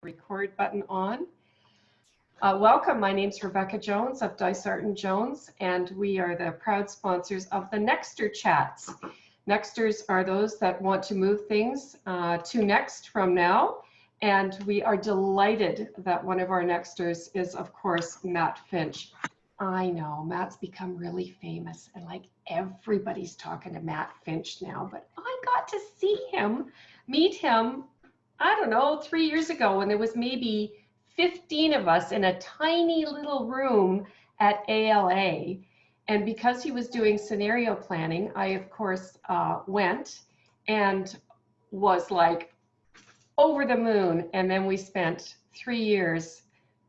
Record button on. Welcome, my name is Rebecca Jones of Dysart and Jones, and we are the proud sponsors of the Nexter Chats. Nexters are those that want to move things to next from now, and we are delighted that one of our Nexters is, of course, Matt Finch. I know, Matt's become really famous, and like everybody's talking to Matt Finch now, but I got to see him, meet him, I don't know, 3 years ago when there was maybe 15 of us in a tiny little room at ALA. And because he was doing scenario planning, I, of course, went and was like over the moon. And then we spent 3 years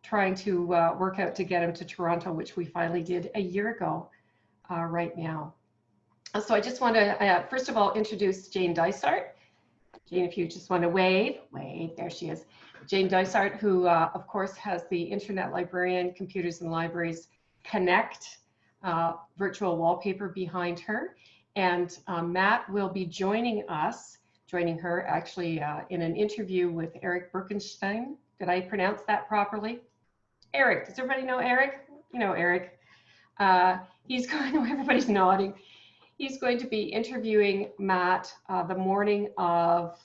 trying to work out to get him to Toronto, which we finally did a year ago right now. So I just want to, first of all, introduce Jane Dysart. Jane, if you just want to wave, there she is. Jane Dysart, who of course has the Internet Librarian Computers and Libraries Connect virtual wallpaper behind her. And Matt will be joining her actually in an interview with Eric Birkenstein. Did I pronounce that properly? Eric, does everybody know Eric? You know Eric. He's going, everybody's nodding. He's going to be interviewing Matt the morning of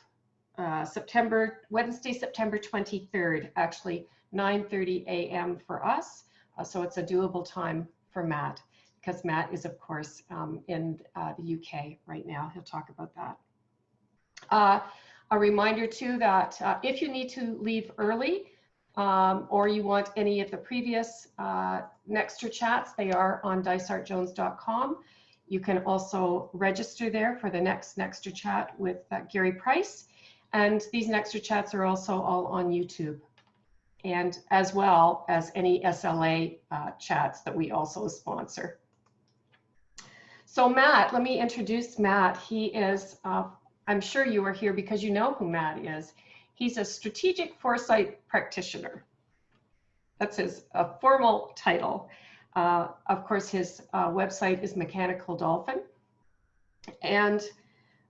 Wednesday, September 23rd, actually 9:30 a.m. for us. So it's a doable time for Matt because Matt is, of course, in the UK right now. He'll talk about that. A reminder too that if you need to leave early or you want any of the previous Nexter chats, they are on dysartjones.com. You can also register there for the next Nexter chat with Gary Price. And these Nexter chats are also all on YouTube, and as well as any SLA chats that we also sponsor. So Matt, let me introduce Matt. He is, I'm sure you are here because you know who Matt is. He's a strategic foresight practitioner. That's his formal title. Of course, his website is Mechanical Dolphin. And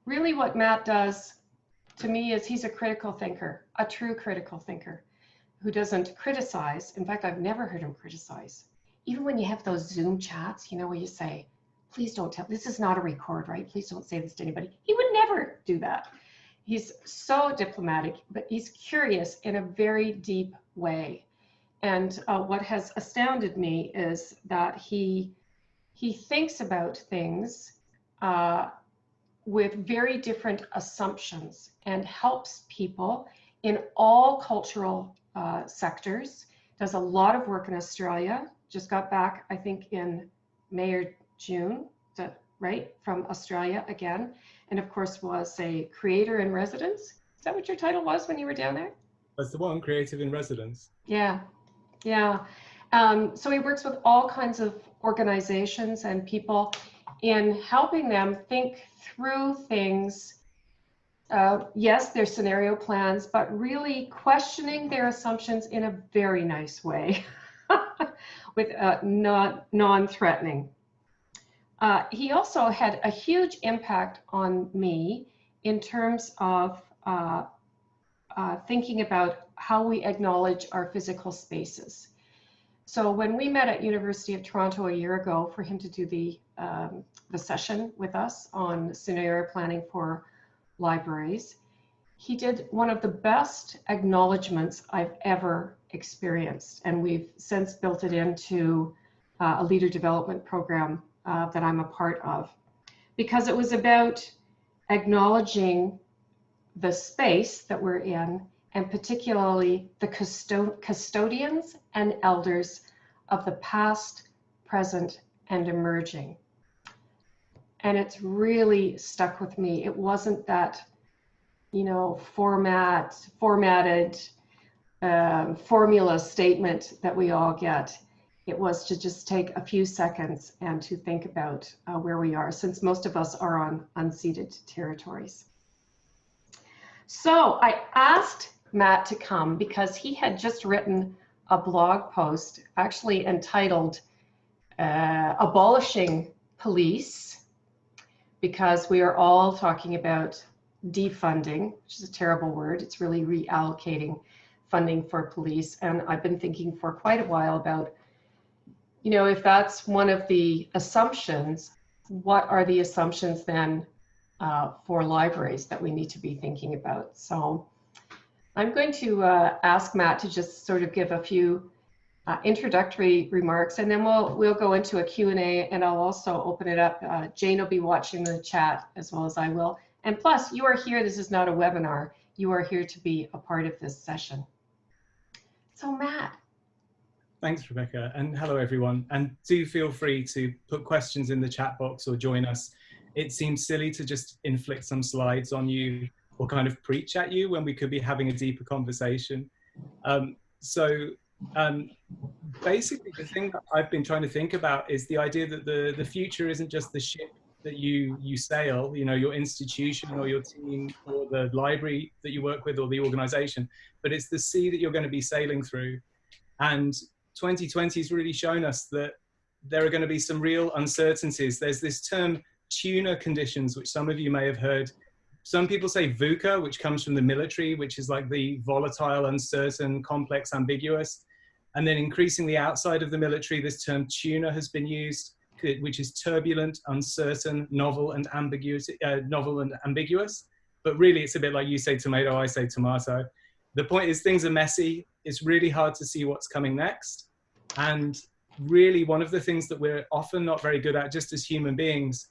really what Matt does to me is he's a critical thinker, a true critical thinker who doesn't criticize. In fact, I've never heard him criticize. Even when you have those Zoom chats, you know, where you say, please don't tell, this is not a record, right? Please don't say this to anybody. He would never do that. He's so diplomatic, but he's curious in a very deep way. And what has astounded me is that he thinks about things with very different assumptions and helps people in all cultural sectors. Does a lot of work in Australia. Just got back, I think, in May or June, right, from Australia again. And of course was a creator in residence. Is that what your title was when you were down there? That's the one, creative in residence. Yeah. Yeah, so he works with all kinds of organizations and people in helping them think through things. Yes, their scenario plans, but really questioning their assumptions in a very nice way, with non-threatening. He also had a huge impact on me in terms of thinking about how we acknowledge our physical spaces. So when we met at University of Toronto a year ago for him to do the session with us on scenario planning for libraries, he did one of the best acknowledgements I've ever experienced. And we've since built it into a leader development program that I'm a part of, because it was about acknowledging the space that we're in, and particularly the custodians and elders of the past, present, and emerging. And it's really stuck with me. It wasn't that, you know, formatted formula statement that we all get. It was to just take a few seconds and to think about where we are, since most of us are on unceded territories. So I asked Matt to come because he had just written a blog post actually entitled Abolishing Police, because we are all talking about defunding, which is a terrible word. It's really reallocating funding for police. And I've been thinking for quite a while about, you know, if that's one of the assumptions, what are the assumptions then for libraries that we need to be thinking about? So I'm going to ask Matt to just sort of give a few introductory remarks, and then we'll go into a Q&A, and I'll also open it up. Jane will be watching the chat as well as I will. And plus, you are here, this is not a webinar, you are here to be a part of this session. So Matt. Thanks, Rebecca, and hello everyone. And do feel free to put questions in the chat box or join us. It seems silly to just inflict some slides on you or kind of preach at you when we could be having a deeper conversation. Basically, the thing that I've been trying to think about is the idea that the future isn't just the ship that you sail, you know, your institution or your team or the library that you work with or the organization, but it's the sea that you're going to be sailing through. And 2020 has really shown us that there are going to be some real uncertainties. There's this term tuna conditions, which some of you may have heard. Some people say VUCA, which comes from the military, which is like the volatile, uncertain, complex, ambiguous. And then increasingly outside of the military, this term tuna has been used, which is turbulent, uncertain, novel and ambiguous. But really, it's a bit like you say tomato, I say tomato. The point is things are messy. It's really hard to see what's coming next. And really, one of the things that we're often not very good at, just as human beings,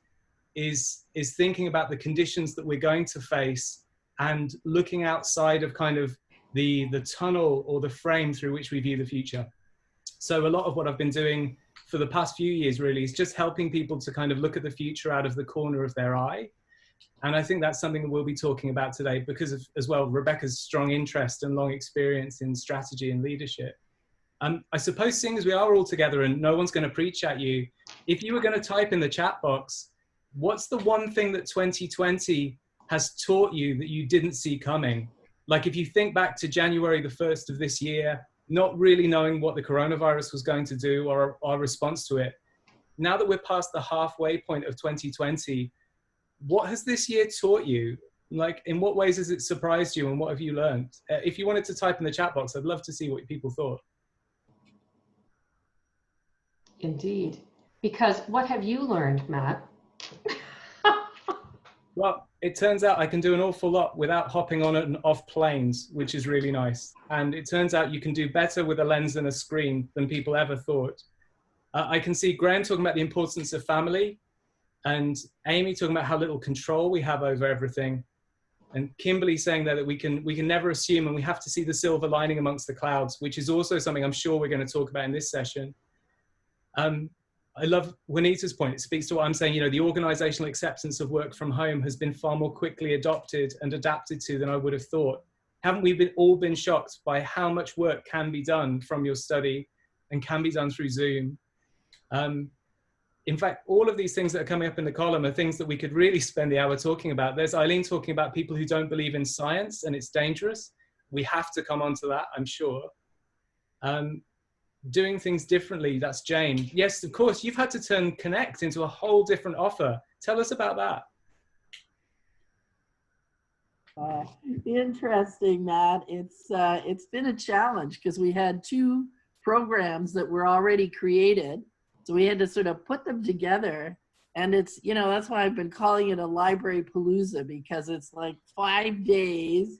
is thinking about the conditions that we're going to face and looking outside of kind of the tunnel or the frame through which we view the future. So a lot of what I've been doing for the past few years really is just helping people to kind of look at the future out of the corner of their eye. And I think that's something that we'll be talking about today because of, as well, Rebecca's strong interest and long experience in strategy and leadership. I suppose seeing as we are all together and no one's going to preach at you, if you were going to type in the chat box, what's the one thing that 2020 has taught you that you didn't see coming? Like if you think back to January the 1st of this year, not really knowing what the coronavirus was going to do or our response to it. Now that we're past the halfway point of 2020, what has this year taught you? Like, in what ways has it surprised you and what have you learned? If you wanted to type in the chat box, I'd love to see what people thought. Indeed. Because what have you learned, Matt? Well, it turns out I can do an awful lot without hopping on and off planes, which is really nice. And it turns out you can do better with a lens and a screen than people ever thought. I can see Graham talking about the importance of family, and Amy talking about how little control we have over everything. And Kimberly saying there that we can never assume, and we have to see the silver lining amongst the clouds, which is also something I'm sure we're going to talk about in this session. I love Juanita's point. It speaks to what I'm saying. You know, the organizational acceptance of work from home has been far more quickly adopted and adapted to than I would have thought. Haven't we all been shocked by how much work can be done from your study and can be done through Zoom? In fact, all of these things that are coming up in the column are things that we could really spend the hour talking about. There's Eileen talking about people who don't believe in science and it's dangerous. We have to come on to that, I'm sure. Doing things differently, that's Jane. Yes, of course, you've had to turn Connect into a whole different offer. Tell us about that. Interesting, Matt. It's been a challenge because we had two programs that were already created. So we had to sort of put them together. And it's, you know, that's why I've been calling it a library palooza, because it's like 5 days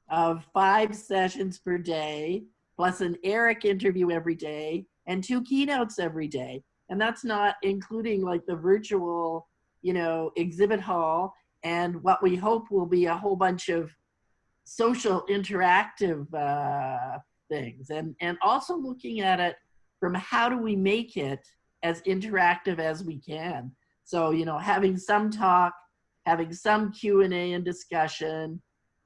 of 5 sessions per day, plus an Eric interview every day and 2 keynotes every day. And that's not including like the virtual, you know, exhibit hall and what we hope will be a whole bunch of social interactive things. And also looking at it from how do we make it as interactive as we can. So, you know, having some talk, having some Q&A and discussion,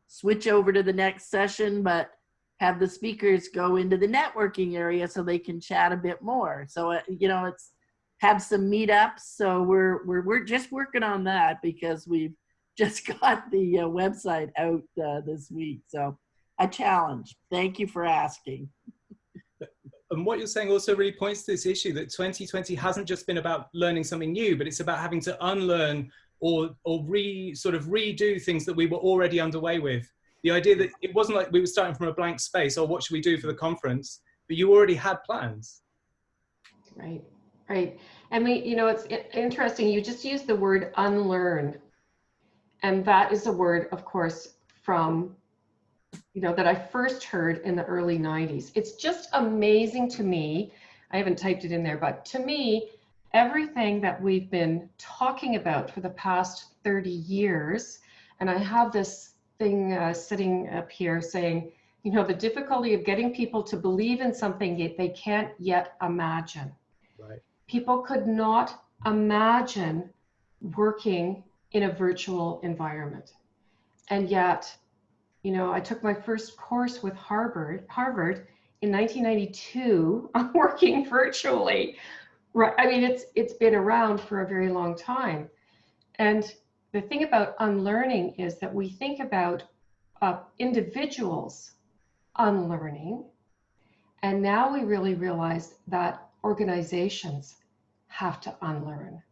switch over to the next session, but have the speakers go into the networking area so they can chat a bit more. So, you know, it's have some meetups. So we're just working on that because we've just got the website out this week. So a challenge. Thank you for asking. And what you're saying also really points to this issue that 2020 hasn't just been about learning something new, but it's about having to unlearn or sort of redo things that we were already underway with. the idea that it wasn't like we were starting from a blank space, or what should we do for the conference, but you already had plans. Right, right. And it's interesting, you just used the word unlearn. And that is a word, of course, from, that I first heard in the early 90s. It's just amazing to me. I haven't typed it in there, but to me, everything that we've been talking about for the past 30 years, and I have this thing sitting up here saying, the difficulty of getting people to believe in something they can't yet imagine. Right. People could not imagine working in a virtual environment. And yet, I took my first course with Harvard in 1992 on working virtually. Right. I mean, it's been around for a very long time. And the thing about unlearning is that we think about individuals unlearning. And now we really realize that organizations have to unlearn.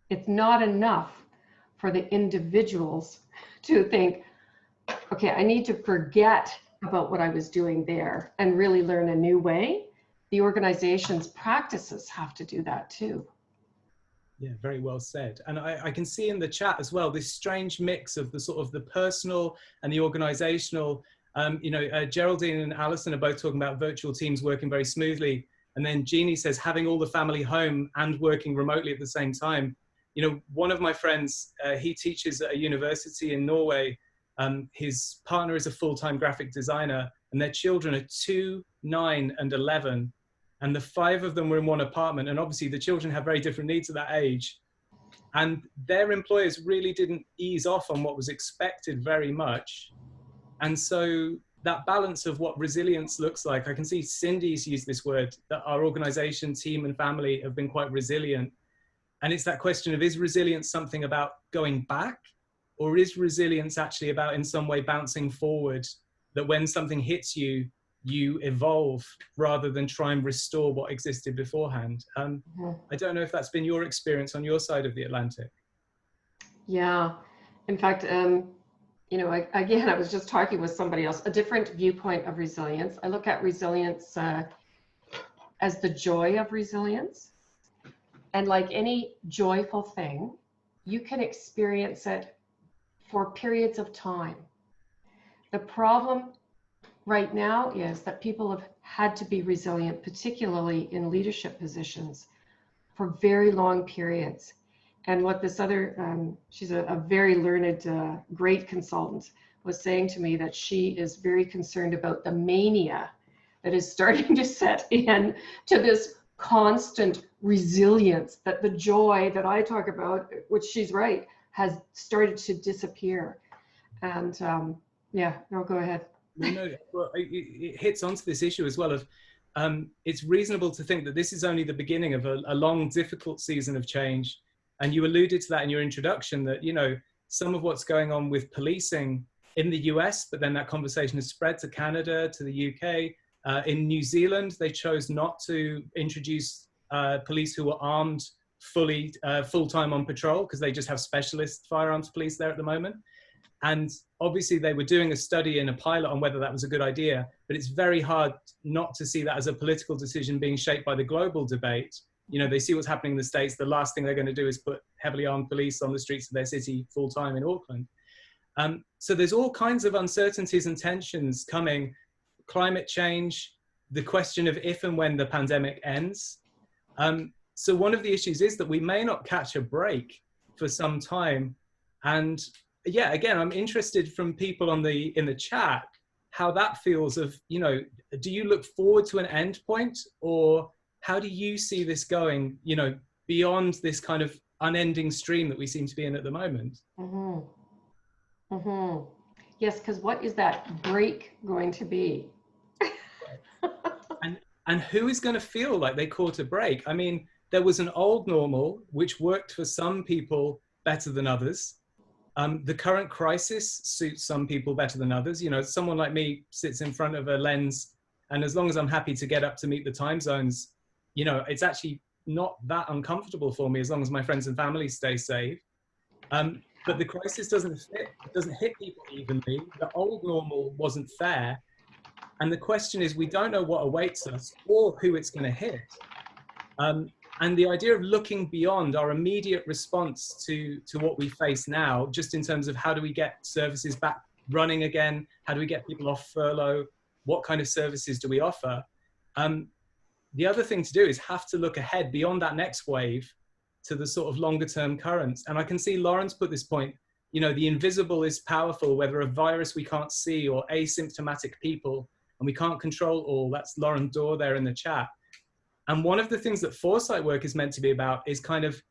It's not enough for the individuals to think, okay, I need to forget about what I was doing there and really learn a new way. The organization's practices have to do that too. Yeah, very well said. And I can see in the chat as well, this strange mix of the sort of the personal and the organizational. Geraldine and Alison are both talking about virtual teams working very smoothly. And then Jeannie says, having all the family home and working remotely at the same time. One of my friends, he teaches at a university in Norway. His partner is a full-time graphic designer, and their children are 2, 9, and 11. And the 5 of them were in one apartment. And obviously the children have very different needs at that age. And their employers really didn't ease off on what was expected very much. And so that balance of what resilience looks like, I can see Cindy's used this word, that our organization, team, and family have been quite resilient. And it's that question of, is resilience something about going back, or is resilience actually about in some way bouncing forward, that when something hits you, you evolve rather than try and restore what existed beforehand? I don't know if that's been your experience on your side of the Atlantic. Yeah, in fact, again, I was just talking with somebody else, a different viewpoint of resilience. I look at resilience as the joy of resilience. And like any joyful thing, you can experience it for periods of time. The problem right now is that people have had to be resilient, particularly in leadership positions, for very long periods. And what this other, she's a very learned, great consultant, was saying to me, that she is very concerned about the mania that is starting to set in to this constant resilience, that the joy that I talk about, which she's right, has started to disappear. And yeah, no, go ahead. No, well, it hits onto this issue as well of, it's reasonable to think that this is only the beginning of a long, difficult season of change. And you alluded to that in your introduction, that, some of what's going on with policing in the US, but then that conversation has spread to Canada, to the UK. In New Zealand, they chose not to introduce police who were armed full-time on patrol, because they just have specialist firearms police there at the moment. And obviously they were doing a study and a pilot on whether that was a good idea, but it's very hard not to see that as a political decision being shaped by the global debate. They see what's happening in the States. The last thing they're going to do is put heavily armed police on the streets of their city full-time in Auckland. So there's all kinds of uncertainties and tensions coming. Climate change, the question of if and when the pandemic ends. So one of the issues is that we may not catch a break for some time. And yeah, again, I'm interested from people in the chat, how that feels of, do you look forward to an end point, or how do you see this going, beyond this kind of unending stream that we seem to be in at the moment? Mm-hmm. Mm-hmm. Yes, because what is that break going to be? And who is going to feel like they caught a break? I mean, there was an old normal, which worked for some people better than others. The current crisis suits some people better than others. Someone like me sits in front of a lens, and as long as I'm happy to get up to meet the time zones, it's actually not that uncomfortable for me, as long as my friends and family stay safe. but the crisis doesn't hit people evenly. The old normal wasn't fair. And the question is, we don't know what awaits us or who it's going to hit. And the idea of looking beyond our immediate response to what we face now, just in terms of how do we get services back running again? How do we get people off furlough? What kind of services do we offer? The other thing to do is have to look ahead beyond that next wave to the sort of longer term currents. And I can see Lauren's put this point, you know, the invisible is powerful, whether a virus we can't see or asymptomatic people, and we can't control all. That's Lauren Dorr there in the chat. And one of the things that foresight work is meant to be about is kind of,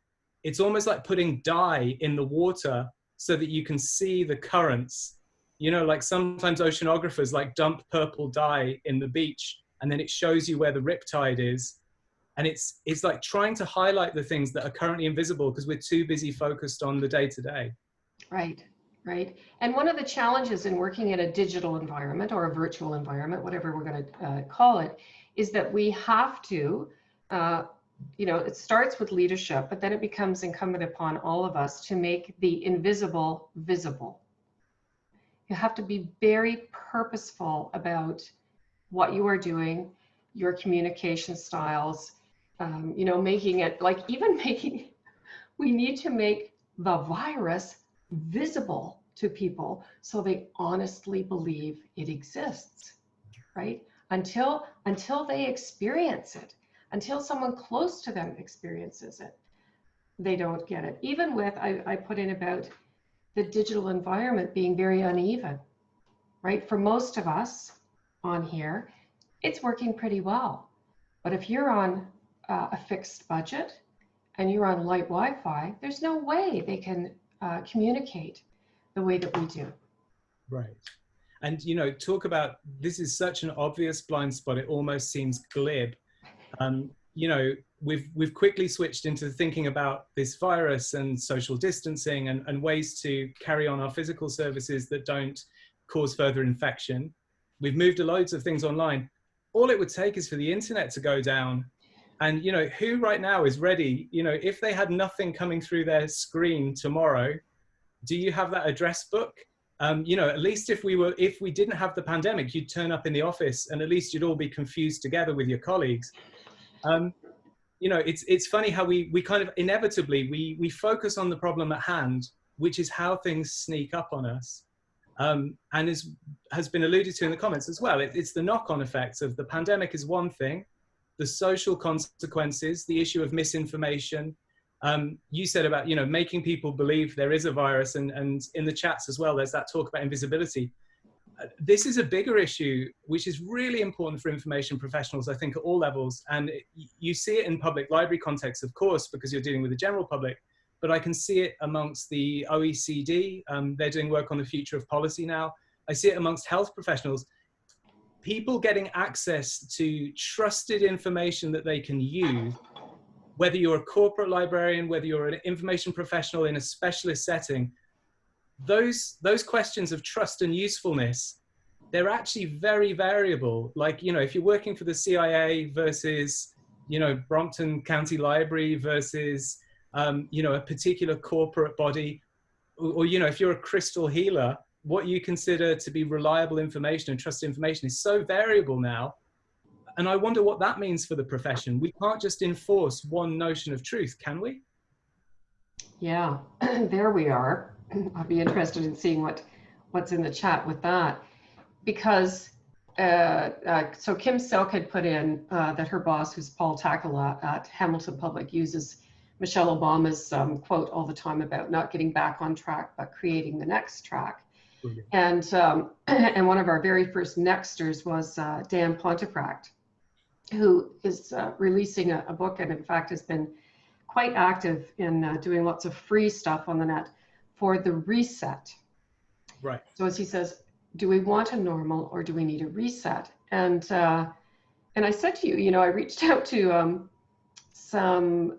it's almost like putting dye in the water so that you can see the currents. You know, like sometimes oceanographers like dump purple dye in the beach, and then it shows you where the riptide is. And it's like trying to highlight the things that are currently invisible because we're too busy focused on the day-to-day. Right, right. And one of the challenges in working in a digital environment or a virtual environment, whatever we're going to call it, is that we have to, you know, it starts with leadership, but then it becomes incumbent upon all of us to make the invisible visible. You have to be very purposeful about what you are doing, your communication styles, you know, making it like even making, we need to make the virus visible to people so they honestly believe it exists, right? Until they experience it, until someone close to them experiences it, they don't get it. Even with, I put in about the digital environment being very uneven, right? For most of us on here, it's working pretty well. But if you're on a fixed budget and you're on light Wi-Fi, there's no way they can communicate the way that we do. Right. And, you know, talk about, this is such an obvious blind spot, it almost seems glib. You know, we've quickly switched into thinking about this virus and social distancing and ways to carry on our physical services that don't cause further infection. We've moved loads of things online. All it would take is for the internet to go down. And, you know, who right now is ready, you know, if they had nothing coming through their screen tomorrow, do you have that address book? You know, at least if we didn't have the pandemic, you'd turn up in the office and at least you'd all be confused together with your colleagues. You know, it's funny how we kind of inevitably, we focus on the problem at hand, which is how things sneak up on us. And has been alluded to in the comments as well. It's the knock-on effects of the pandemic is one thing, the social consequences, the issue of misinformation. You said about, you know, making people believe there is a virus, and in the chats as well, there's that talk about invisibility. This is a bigger issue, which is really important for information professionals, I think, at all levels. And you see it in public library context, of course, because you're dealing with the general public. But I can see it amongst the OECD. They're doing work on the future of policy now. I see it amongst health professionals. People getting access to trusted information that they can use, whether you're a corporate librarian, whether you're an information professional in a specialist setting, those questions of trust and usefulness, they're actually very variable. Like, you know, if you're working for the CIA versus, you know, Brompton County Library versus, you know, a particular corporate body, or, you know, if you're a crystal healer, what you consider to be reliable information and trusted information is so variable now. And I wonder what that means for the profession. We can't just enforce one notion of truth, can we? Yeah, there we are. I'll be interested in seeing what's in the chat with that, because so Kim Selk had put in that her boss, who's Paul Takala at Hamilton Public, uses Michelle Obama's quote all the time about not getting back on track, but creating the next track. Brilliant. And one of our very first nexters was Dan Pontefract, who is releasing a book, and in fact has been quite active in doing lots of free stuff on the net for the reset. Right. So as he says, do we want a normal or do we need a reset? And I said to you, you know, I reached out to some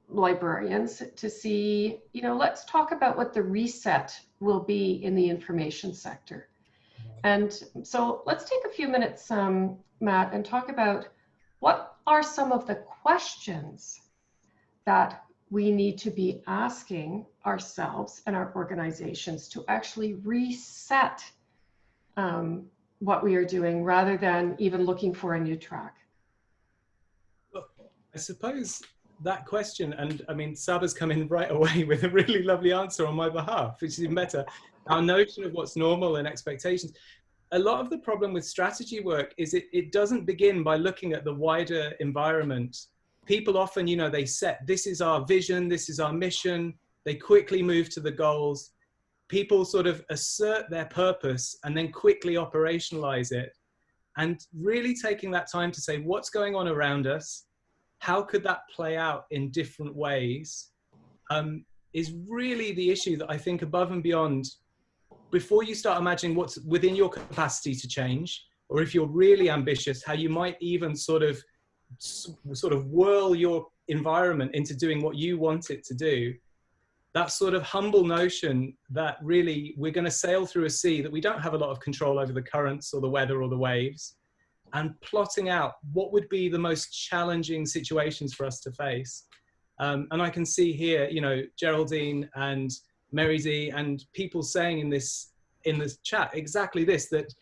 librarians to see, you know, let's talk about what the reset will be in the information sector. And so let's take a few minutes, Matt, and talk about what are some of the questions that we need to be asking ourselves and our organizations to actually reset what we are doing rather than even looking for a new track? Well, I suppose that question, and I mean, Saba's come in right away with a really lovely answer on my behalf, which is even better. Our notion of what's normal and expectations. A lot of the problem with strategy work is it doesn't begin by looking at the wider environment. People often, you know, they set, this is our vision, this is our mission. They quickly move to the goals. People sort of assert their purpose and then quickly operationalize it. And really taking that time to say, what's going on around us? How could that play out in different ways? Is really the issue that I think above and beyond, before you start imagining what's within your capacity to change, or if you're really ambitious, how you might even sort of whirl your environment into doing what you want it to do. That sort of humble notion that really we're going to sail through a sea that we don't have a lot of control over the currents or the weather or the waves, and plotting out what would be the most challenging situations for us to face. And I can see here, you know, Geraldine and Mary D and people saying in this chat exactly this, that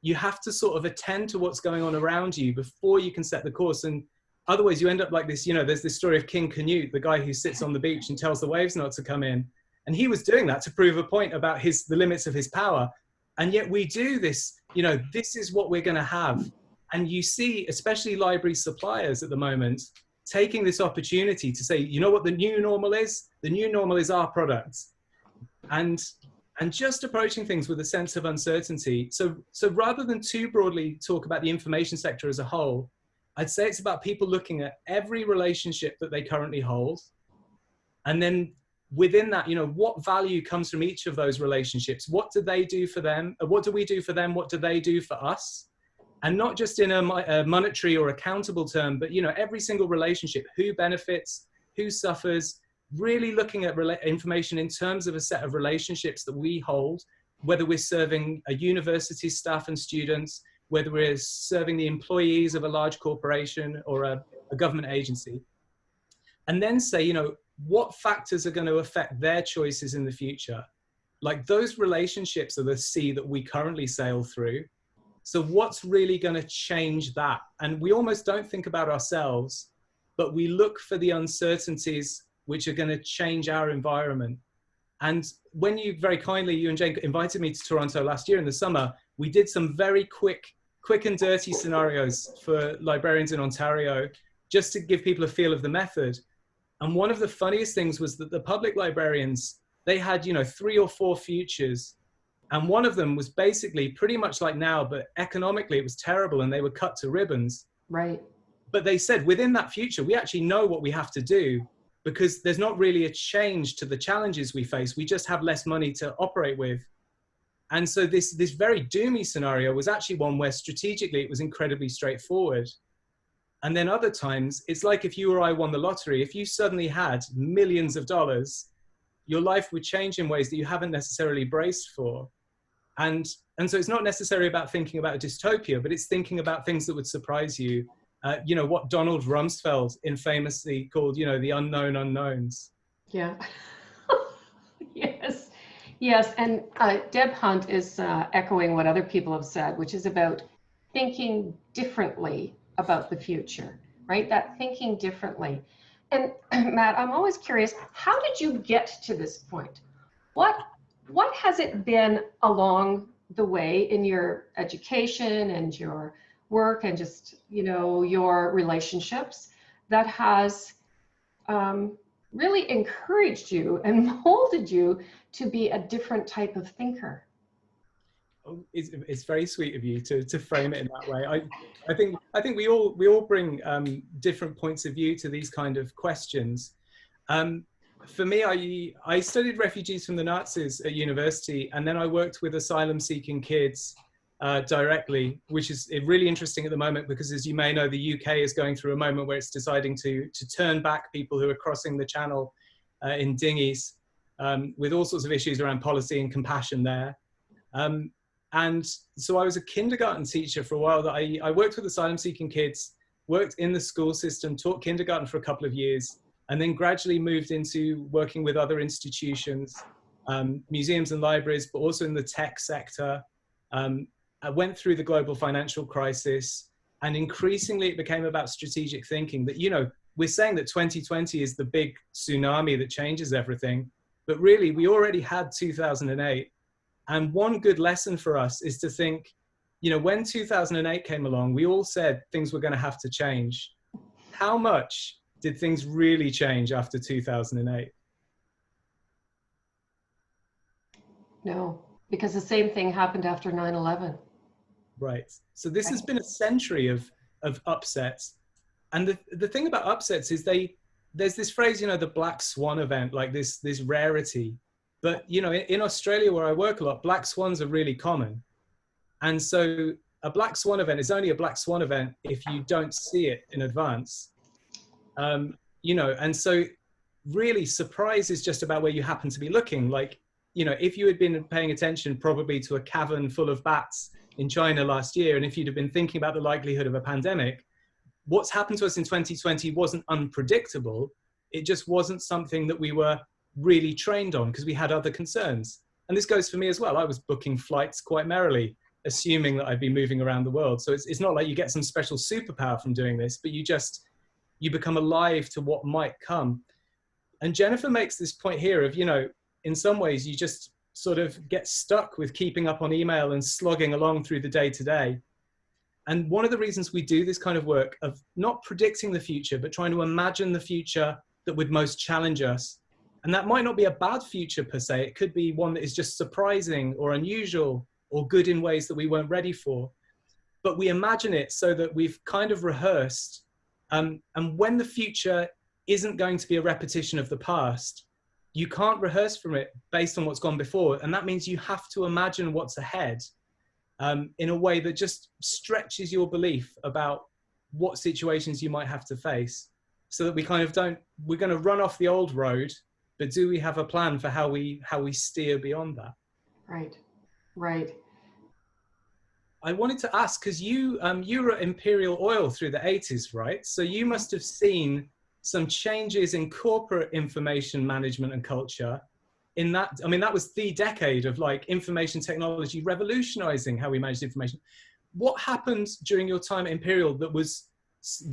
you have to sort of attend to what's going on around you before you can set the course. And otherwise you end up like this, you know, there's this story of King Canute, the guy who sits on the beach and tells the waves not to come in. And he was doing that to prove a point about the limits of his power. And yet we do this, you know, this is what we're going to have. And you see, especially library suppliers at the moment, taking this opportunity to say, you know what the new normal is? The new normal is our products. And just approaching things with a sense of uncertainty. So rather than too broadly talk about the information sector as a whole, I'd say it's about people looking at every relationship that they currently hold. And then within that, you know, what value comes from each of those relationships? What do they do for them? What do we do for them? What do they do for us? And not just in a monetary or accountable term, but, you know, every single relationship, who benefits, who suffers, really looking at information in terms of a set of relationships that we hold, whether we're serving a university staff and students, whether we're serving the employees of a large corporation or a government agency. And then say, you know, what factors are going to affect their choices in the future? Like those relationships are the sea that we currently sail through. So what's really going to change that? And we almost don't think about ourselves, but we look for the uncertainties which are going to change our environment. And when you very kindly, you and Jane invited me to Toronto last year in the summer, we did some very quick and dirty scenarios for librarians in Ontario, just to give people a feel of the method. And one of the funniest things was that the public librarians, they had, you know, 3 or 4 futures. And one of them was basically pretty much like now, but economically it was terrible and they were cut to ribbons. Right. But they said within that future, we actually know what we have to do, because there's not really a change to the challenges we face. We just have less money to operate with. And so this very doomy scenario was actually one where strategically it was incredibly straightforward. And then other times, it's like if you or I won the lottery, if you suddenly had millions of dollars, your life would change in ways that you haven't necessarily braced for. And so it's not necessarily about thinking about a dystopia, but it's thinking about things that would surprise you. You know, what Donald Rumsfeld infamously called, you know, the unknown unknowns. Yeah. Yes. Yes. And Deb Hunt is echoing what other people have said, which is about thinking differently about the future, right? That thinking differently. And Matt, I'm always curious, how did you get to this point? What has it been along the way in your education and your work and just, you know, your relationships that has really encouraged you and molded you to be a different type of thinker? Oh, it's very sweet of you to frame it in that way. I think we all bring different points of view to these kind of questions. For me, I studied refugees from the Nazis at university, and then I worked with asylum-seeking kids directly, which is really interesting at the moment because, as you may know, the UK is going through a moment where it's deciding to turn back people who are crossing the channel in dinghies, with all sorts of issues around policy and compassion there. And so I was a kindergarten teacher for a while. That I worked with asylum-seeking kids, worked in the school system, taught kindergarten for a couple of years, and then gradually moved into working with other institutions, museums and libraries, but also in the tech sector. I went through the global financial crisis, and increasingly it became about strategic thinking. That, you know, we're saying that 2020 is the big tsunami that changes everything, but really we already had 2008. And one good lesson for us is to think, you know, when 2008 came along, we all said things were going to have to change. How much did things really change after 2008? No, because the same thing happened after 9/11. Right. So this has been a century of upsets. And the thing about upsets is there's this phrase, you know, the black swan event, like this rarity. But, you know, in Australia where I work a lot, black swans are really common. And so a black swan event is only a black swan event if you don't see it in advance. You know, and so really surprise is just about where you happen to be looking. Like, you know, if you had been paying attention probably to a cavern full of bats in China last year, and if you'd have been thinking about the likelihood of a pandemic, what's happened to us in 2020 wasn't unpredictable. It just wasn't something that we were really trained on because we had other concerns. And this goes for me as well. I was booking flights quite merrily, assuming that I'd be moving around the world. So it's not like you get some special superpower from doing this, but you become alive to what might come. And Jennifer makes this point here of, you know, in some ways you just sort of get stuck with keeping up on email and slogging along through the day to day. And one of the reasons we do this kind of work of not predicting the future, but trying to imagine the future that would most challenge us. And that might not be a bad future per se. It could be one that is just surprising or unusual or good in ways that we weren't ready for. But we imagine it so that we've kind of rehearsed. And when the future isn't going to be a repetition of the past, you can't rehearse from it based on what's gone before. And that means you have to imagine what's ahead in a way that just stretches your belief about what situations you might have to face, so that we kind of we're going to run off the old road, but do we have a plan for how we steer beyond that? Right, right. I wanted to ask, because you were at Imperial Oil through the 80s, right? So you must have seen some changes in corporate information management and culture in that. I mean, that was the decade of like information technology revolutionizing how we manage information. What happened during your time at Imperial that was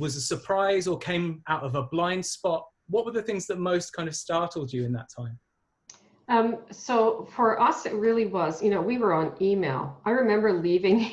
a surprise or came out of a blind spot? What were the things that most kind of startled you in that time? So for us, it really was, you know, we were on email. I remember leaving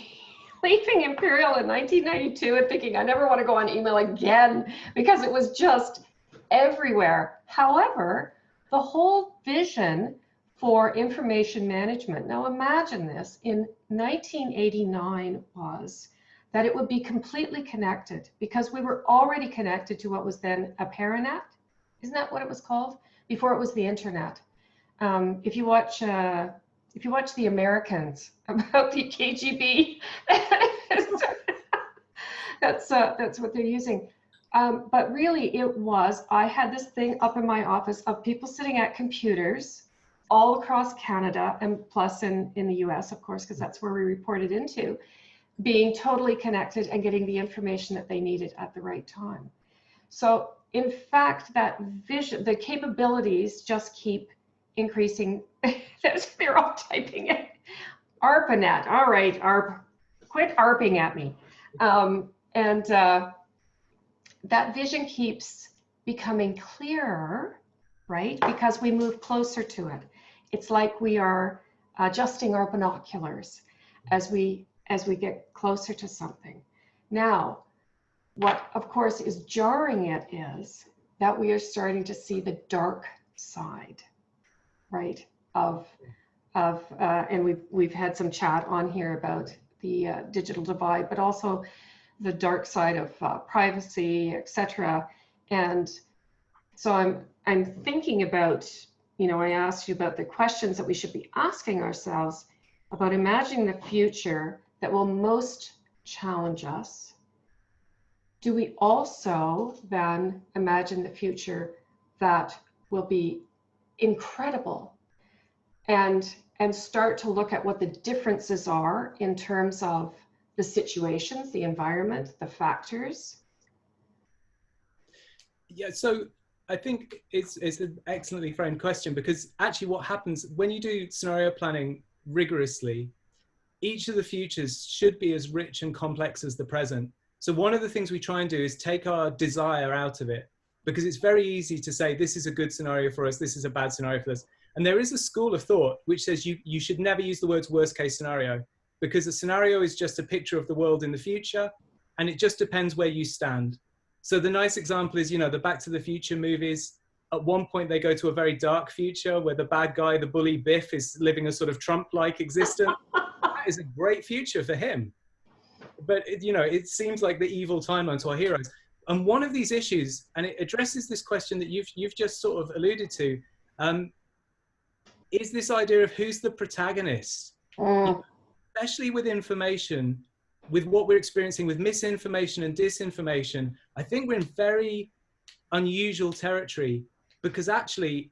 Imperial in 1992 and thinking, I never want to go on email again because it was just everywhere. However, the whole vision for information management, now imagine this, in 1989 was that it would be completely connected because we were already connected to what was then a Paranet. Isn't that what it was called? Before it was the internet. If you watch The Americans about the KGB, that's what they're using. But really it was, I had this thing up in my office of people sitting at computers all across Canada and plus in the US, of course, because that's where we reported into, being totally connected and getting the information that they needed at the right time. So in fact, that vision, the capabilities just keep increasing. They're all typing it. ARPANET, all right, ARP, quit ARPing at me. That vision keeps becoming clearer, right? Because we move closer to it. It's like we are adjusting our binoculars as we get closer to something. Now, what of course is jarring it is that we are starting to see the dark side, right? And we've had some chat on here about the digital divide, but also the dark side of privacy, etc. And so I'm thinking about, you know, I asked you about the questions that we should be asking ourselves about imagining the future that will most challenge us. Do we also then imagine the future that will be incredible and start to look at what the differences are in terms of the situations, the environment, the factors? Yeah, so I think it's an excellently framed question, because actually what happens when you do scenario planning rigorously, each of the futures should be as rich and complex as the present. So one of the things we try and do is take our desire out of it, because it's very easy to say, this is a good scenario for us, this is a bad scenario for us. And there is a school of thought which says you should never use the words worst case scenario, because a scenario is just a picture of the world in the future, and it just depends where you stand. So the nice example is, you know, the Back to the Future movies. At one point, they go to a very dark future where the bad guy, the bully Biff, is living a sort of Trump-like existence. That is a great future for him. But, you know, it seems like the evil timeline to our heroes. And one of these issues, and it addresses this question that you've just sort of alluded to, is this idea of who's the protagonist. Especially with information, with what we're experiencing with misinformation and disinformation, I think we're in very unusual territory, because actually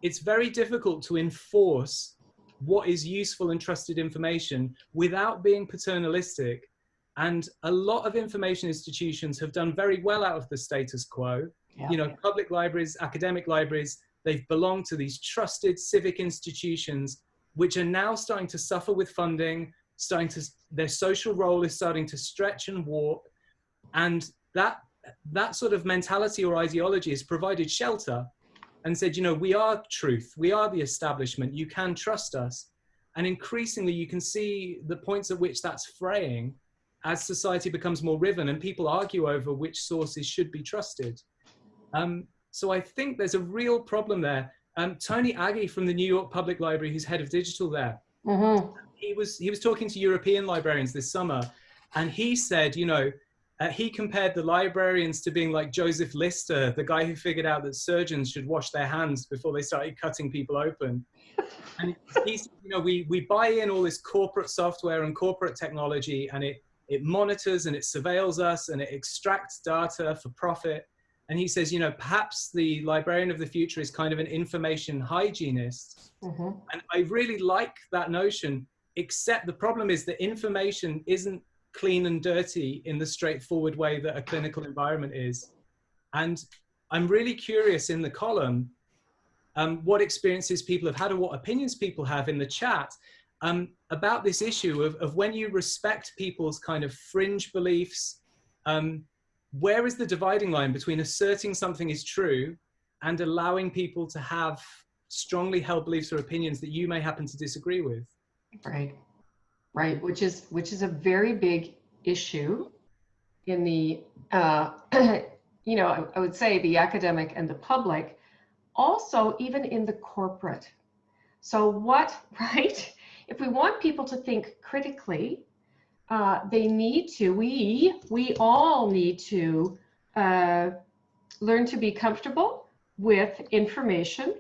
it's very difficult to enforce what is useful and trusted information without being paternalistic. And a lot of information institutions have done very well out of the status quo. Yeah. You know, public libraries, academic libraries, they've belonged to these trusted civic institutions, which are now starting to suffer with funding, their social role is starting to stretch and warp. And that sort of mentality or ideology has provided shelter and said, you know, we are truth, we are the establishment, you can trust us. And increasingly you can see the points at which that's fraying as society becomes more riven and people argue over which sources should be trusted. So I think there's a real problem there. Tony Agee from the New York Public Library, who's head of digital there, he was talking to European librarians this summer, and he said, you know, he compared the librarians to being like Joseph Lister, the guy who figured out that surgeons should wash their hands before they started cutting people open. And he said, you know, we buy in all this corporate software and corporate technology, and it monitors and it surveils us and it extracts data for profit. And he says, you know, perhaps the librarian of the future is kind of an information hygienist. And I really like that notion, except the problem is that information isn't clean and dirty in the straightforward way that a clinical environment is. And I'm really curious in the column what experiences people have had or what opinions people have in the chat about this issue of when you respect people's kind of fringe beliefs, where is the dividing line between asserting something is true and allowing people to have strongly held beliefs or opinions that you may happen to disagree with? Right, which is a very big issue in the, you know, I would say the academic and the public, also even in the corporate. So right? If we want people to think critically, they need to, we all need to learn to be comfortable with information,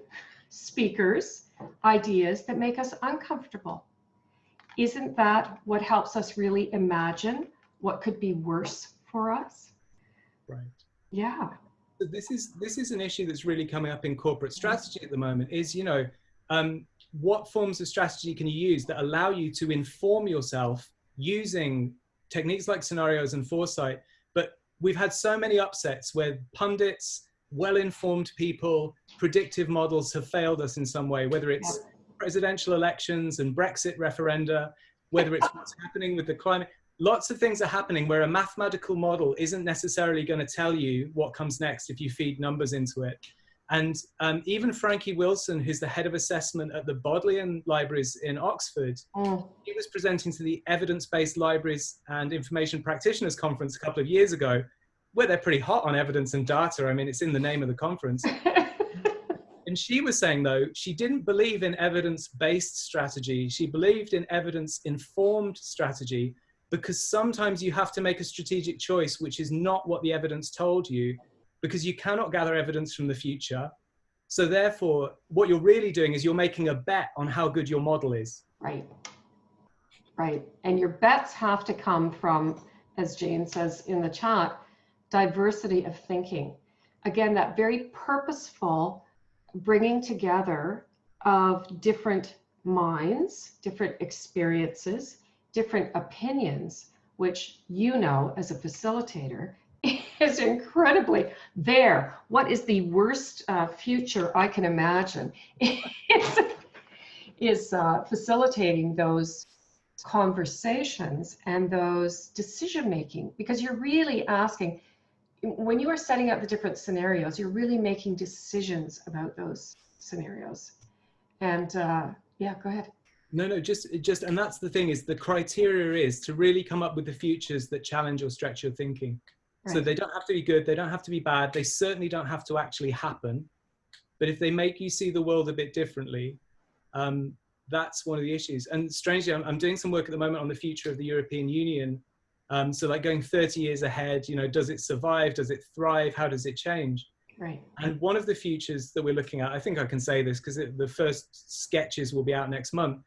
speakers, ideas that make us uncomfortable. Isn't that what helps us really imagine what could be worse for us? Right. Yeah. So this is an issue that's really coming up in corporate strategy at the moment, is, you know, what forms of strategy can you use that allow you to inform yourself using techniques like scenarios and foresight? But we've had so many upsets where pundits, well-informed people, predictive models have failed us in some way, whether it's presidential elections and Brexit referenda, whether it's what's happening with the climate. Lots of things are happening where a mathematical model isn't necessarily going to tell you what comes next if you feed numbers into it. And even Frankie Wilson, who's the head of assessment at the Bodleian Libraries in Oxford, he was presenting to the Evidence-Based Libraries and Information Practitioners Conference a couple of years ago, where they're pretty hot on evidence and data. I mean, it's in the name of the conference. And she was saying, though, she didn't believe in evidence-based strategy. She believed in evidence-informed strategy, because sometimes you have to make a strategic choice, which is not what the evidence told you, because you cannot gather evidence from the future. So therefore, what you're really doing is you're making a bet on how good your model is. Right. And your bets have to come from, as Jane says in the chat, diversity of thinking. Again, that very purposeful bringing together of different minds, different experiences, different opinions, which, you know, as a facilitator, is incredibly there. What is the worst future I can imagine? is facilitating those conversations and those decision making, because you're really asking, when you are setting up the different scenarios, you're really making decisions about those scenarios. And yeah, go ahead. No, just, and that's the thing, is the criteria is to really come up with the futures that challenge or stretch your thinking. Right. So they don't have to be good, they don't have to be bad, they certainly don't have to actually happen. But if they make you see the world a bit differently, that's one of the issues. And strangely, I'm doing some work at the moment on the future of the European Union. So like going 30 years ahead, you know, does it survive? Does it thrive? How does it change? Right. And one of the futures that we're looking at, I think I can say this because the first sketches will be out next month,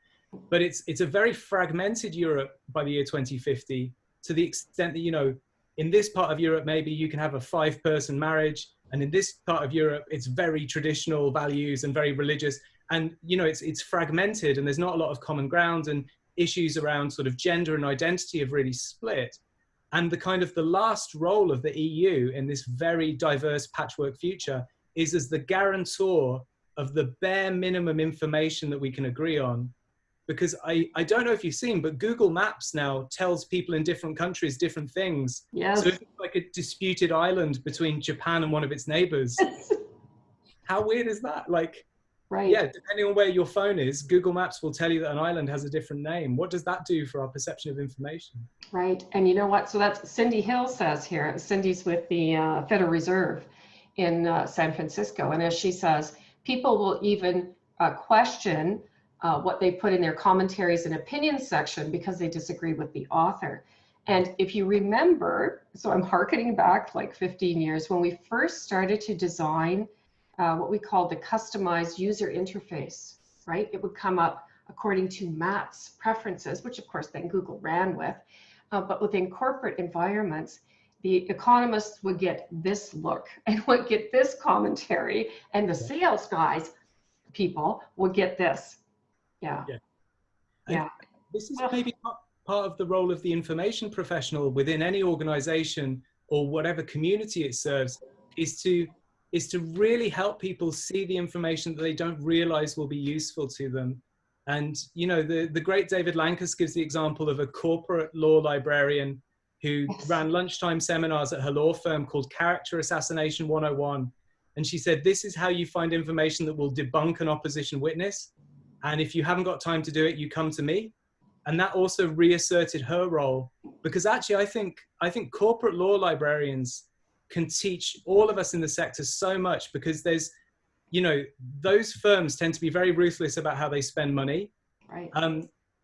but it's a very fragmented Europe by the year 2050, to the extent that, you know, in this part of Europe, maybe you can have a 5-person marriage. And in this part of Europe, it's very traditional values and very religious. And, you know, it's fragmented, and there's not a lot of common ground, and issues around sort of gender and identity have really split. And the kind of the last role of the EU in this very diverse patchwork future is as the guarantor of the bare minimum information that we can agree on. Because I don't know if you've seen, but Google Maps now tells people in different countries different things. Yes. So if it's like a disputed island between Japan and one of its neighbors, how weird is that? Like, right. Yeah, depending on where your phone is, Google Maps will tell you that an island has a different name. What does that do for our perception of information? Right. And you know what? So that's Cindy Hill says here. Cindy's with the Federal Reserve in San Francisco. And as she says, people will even question what they put in their commentaries and opinions section because they disagree with the author. And if you remember, so I'm hearkening back like 15 years, when we first started to design what we called the customized user interface, right? It would come up according to Matt's preferences, which of course then Google ran with. But within corporate environments, the economists would get this look and would get this commentary, and the sales guys, people, would get this. Yeah. Yeah. This is maybe part of the role of the information professional within any organization or whatever community it serves, is to really help people see the information that they don't realize will be useful to them. And, you know, the great David Lankus gives the example of a corporate law librarian who ran lunchtime seminars at her law firm called Character Assassination 101. And she said, this is how you find information that will debunk an opposition witness. And if you haven't got time to do it, you come to me. And that also reasserted her role, because actually I think corporate law librarians can teach all of us in the sector so much, because there's, you know, those firms tend to be very ruthless about how they spend money. Right.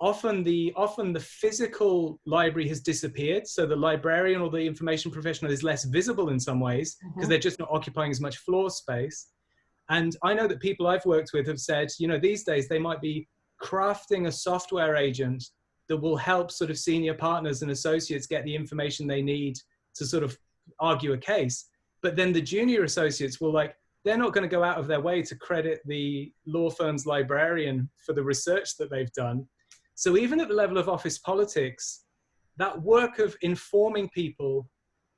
Often the physical library has disappeared, so the librarian or the information professional is less visible in some ways because they're just not occupying as much floor space. And I know that people I've worked with have said, you know, these days they might be crafting a software agent that will help sort of senior partners and associates get the information they need to sort of argue a case. But then the junior associates will, like, they're not going to go out of their way to credit the law firm's librarian for the research that they've done. So even at the level of office politics, that work of informing people,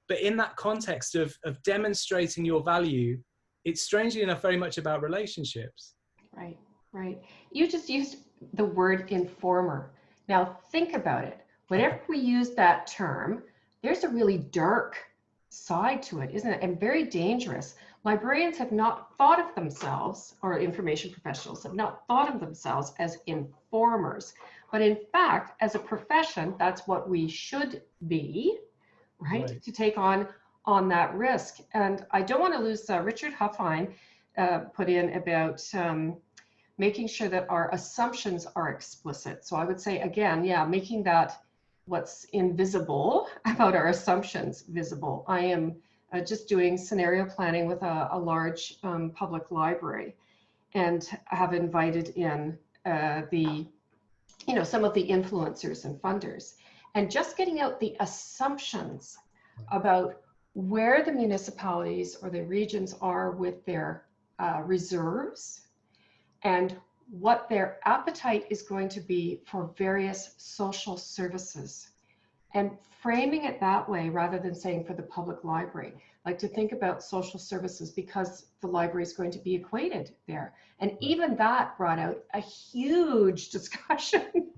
but in that context of demonstrating your value, it's strangely enough very much about relationships. Right, right. You just used the word informer. Now think about it. Whenever we use that term, there's a really dark side to it, isn't it? And very dangerous. Librarians have not thought of themselves, or information professionals have not thought of themselves as informers. But in fact, as a profession, that's what we should be, right? To take on that risk. And I don't want to lose Richard Huffine put in about making sure that our assumptions are explicit. So I would say, again, yeah, making that what's invisible about our assumptions visible. I am just doing scenario planning with a large public library, and have invited in some of the influencers and funders, and just getting out the assumptions about where the municipalities or the regions are with their reserves, and what their appetite is going to be for various social services. And framing it that way, rather than saying for the public library, like to think about social services, because the library is going to be equated there. And even that brought out a huge discussion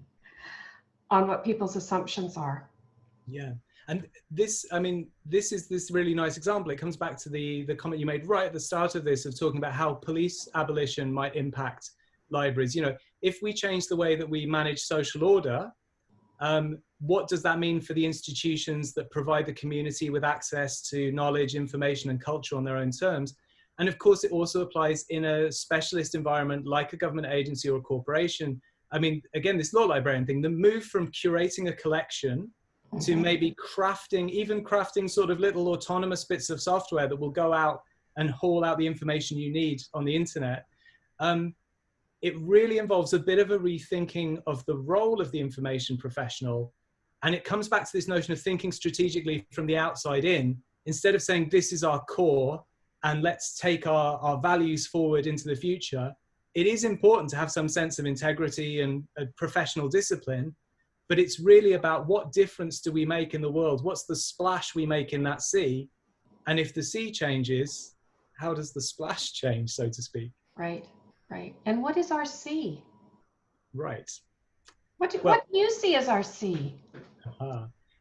on what people's assumptions are. Yeah. And this, I mean, this is this really nice example. It comes back to the comment you made right at the start of this, of talking about how police abolition might impact libraries. You know, if we change the way that we manage social order, what does that mean for the institutions that provide the community with access to knowledge, information, and culture on their own terms? And of course, it also applies in a specialist environment like a government agency or a corporation. I mean, again, this law librarian thing, the move from curating a collection to maybe even crafting sort of little autonomous bits of software that will go out and haul out the information you need on the internet. It really involves a bit of a rethinking of the role of the information professional. And it comes back to this notion of thinking strategically from the outside in, instead of saying this is our core and let's take our values forward into the future. It is important to have some sense of integrity and professional discipline, but it's really about what difference do we make in the world? What's the splash we make in that sea? And if the sea changes, how does the splash change, so to speak? Right, right. And what is our sea? Right. What do you see as our sea?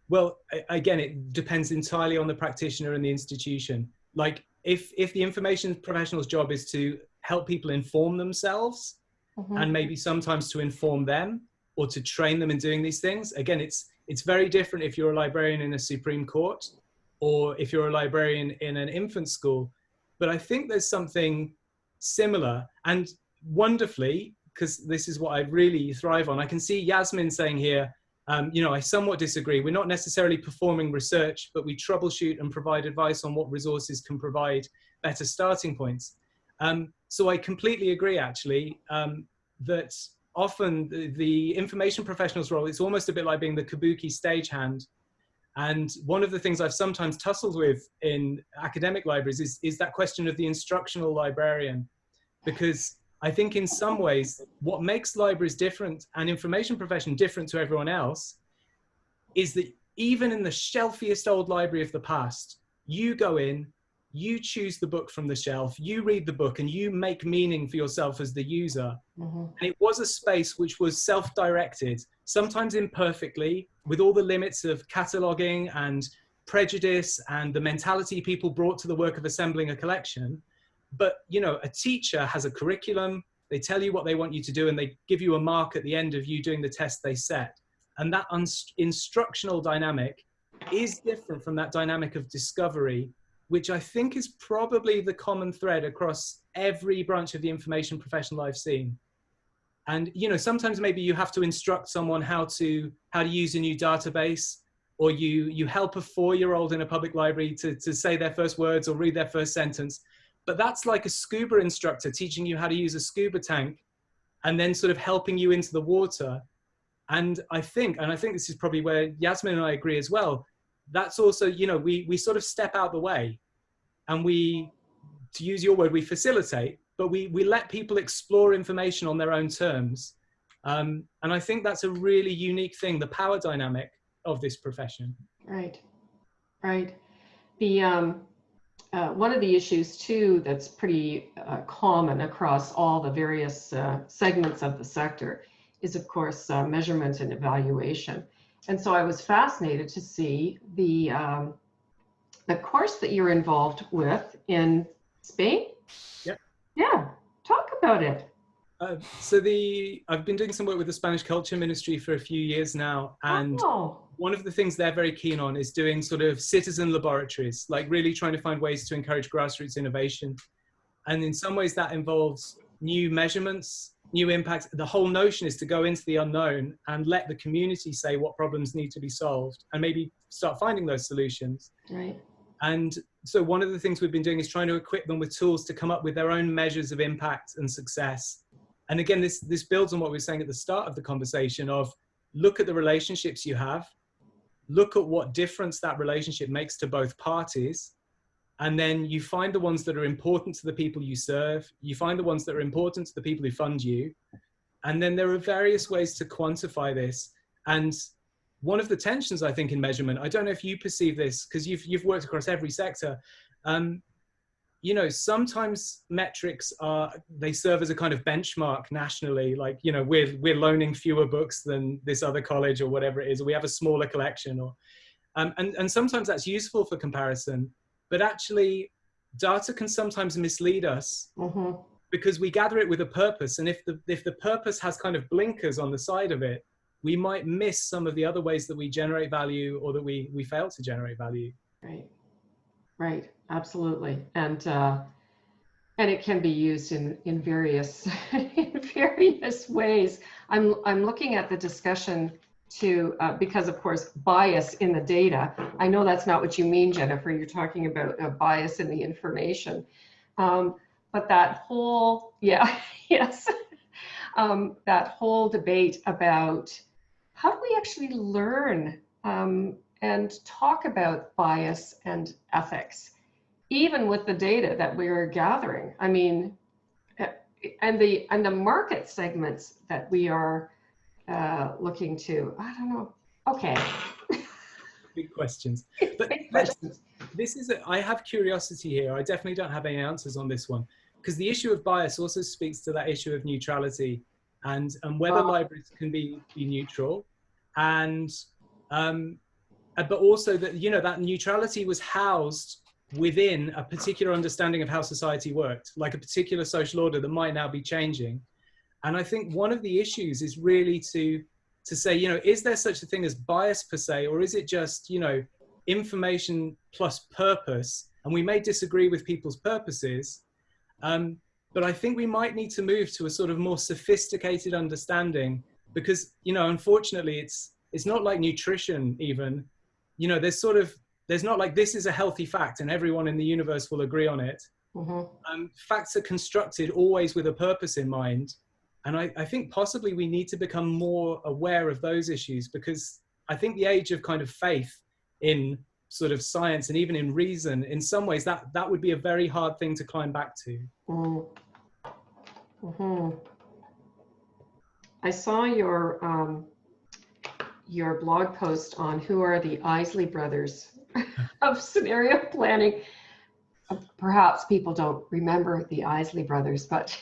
Well, again, it depends entirely on the practitioner and the institution. Like if the information professional's job is to help people inform themselves, and maybe sometimes to inform them or to train them in doing these things, again, it's very different if you're a librarian in a Supreme Court or if you're a librarian in an infant school. But I think there's something similar, and wonderfully, because this is what I really thrive on, I can see Yasmin saying here, you know, I somewhat disagree. We're not necessarily performing research, but we troubleshoot and provide advice on what resources can provide better starting points. So I completely agree, actually, that often the information professional's role, it's almost a bit like being the kabuki stagehand. And one of the things I've sometimes tussled with in academic libraries is that question of the instructional librarian. Because I think in some ways, what makes libraries different and information profession different to everyone else is that even in the shelfiest old library of the past, you go in, you choose the book from the shelf, you read the book, and you make meaning for yourself as the user. And it was a space which was self-directed, sometimes imperfectly, with all the limits of cataloging and prejudice and the mentality people brought to the work of assembling a collection. But, you know, a teacher has a curriculum, they tell you what they want you to do, and they give you a mark at the end of you doing the test they set. And that instructional dynamic is different from that dynamic of discovery, which I think is probably the common thread across every branch of the information professional I've seen. And, you know, sometimes maybe you have to instruct someone how to use a new database, or you help a 4-year-old in a public library to say their first words or read their first sentence. But that's like a scuba instructor teaching you how to use a scuba tank and then sort of helping you into the water. And I think this is probably where Yasmin and I agree as well, that's also, you know, we sort of step out the way and we, to use your word, we facilitate, but we let people explore information on their own terms. And I think that's a really unique thing, the power dynamic of this profession. Right, right. The one of the issues too that's pretty common across all the various segments of the sector is, of course, measurement and evaluation. And so I was fascinated to see the course that you're involved with in Spain. Yep. Yeah, talk about it. So I've been doing some work with the Spanish Culture Ministry for a few years now, and one of the things they're very keen on is doing sort of citizen laboratories, like really trying to find ways to encourage grassroots innovation. And in some ways that involves new measurements, new impacts. The whole notion is to go into the unknown and let the community say what problems need to be solved and maybe start finding those solutions. Right. And so one of the things we've been doing is trying to equip them with tools to come up with their own measures of impact and success. And again, this builds on what we were saying at the start of the conversation of look at the relationships you have, look at what difference that relationship makes to both parties, and then you find the ones that are important to the people you serve, you find the ones that are important to the people who fund you, and then there are various ways to quantify this. And one of the tensions, I think, in measurement, I don't know if you perceive this, because you've worked across every sector. You know, sometimes metrics they serve as a kind of benchmark nationally, like, you know, we're loaning fewer books than this other college or whatever it is, or we have a smaller collection, or and sometimes that's useful for comparison, but actually data can sometimes mislead us. Mm-hmm. Because we gather it with a purpose, and if the purpose has kind of blinkers on the side of it, we might miss some of the other ways that we generate value, or that we fail to generate value. Right, absolutely, and it can be used in various in various ways. I'm looking at the discussion to because of course bias in the data. I know that's not what you mean, Jennifer. You're talking about a bias in the information. But that whole, yes, that whole debate about how do we actually learn and talk about bias and ethics, even with the data that we're gathering. I mean, and the market segments that we are looking to. I don't know. Okay. Big questions. But Big questions. I have curiosity here. I definitely don't have any answers on this one, because the issue of bias also speaks to that issue of neutrality and whether libraries can be neutral, and but also that, you know, that neutrality was housed within a particular understanding of how society worked, like a particular social order that might now be changing. And I think one of the issues is really to say, you know, is there such a thing as bias per se, or is it just, you know, information plus purpose? And we may disagree with people's purposes, but I think we might need to move to a sort of more sophisticated understanding, because, you know, unfortunately, it's not like nutrition even. You know, there's not like this is a healthy fact and everyone in the universe will agree on it. Mm-hmm. Facts are constructed always with a purpose in mind. And I think possibly we need to become more aware of those issues, because I think the age of kind of faith in sort of science and even in reason, in some ways that would be a very hard thing to climb back to. Mm-hmm. I saw your blog post on who are the Eisley brothers of scenario planning. Perhaps people don't remember the Eisley brothers, but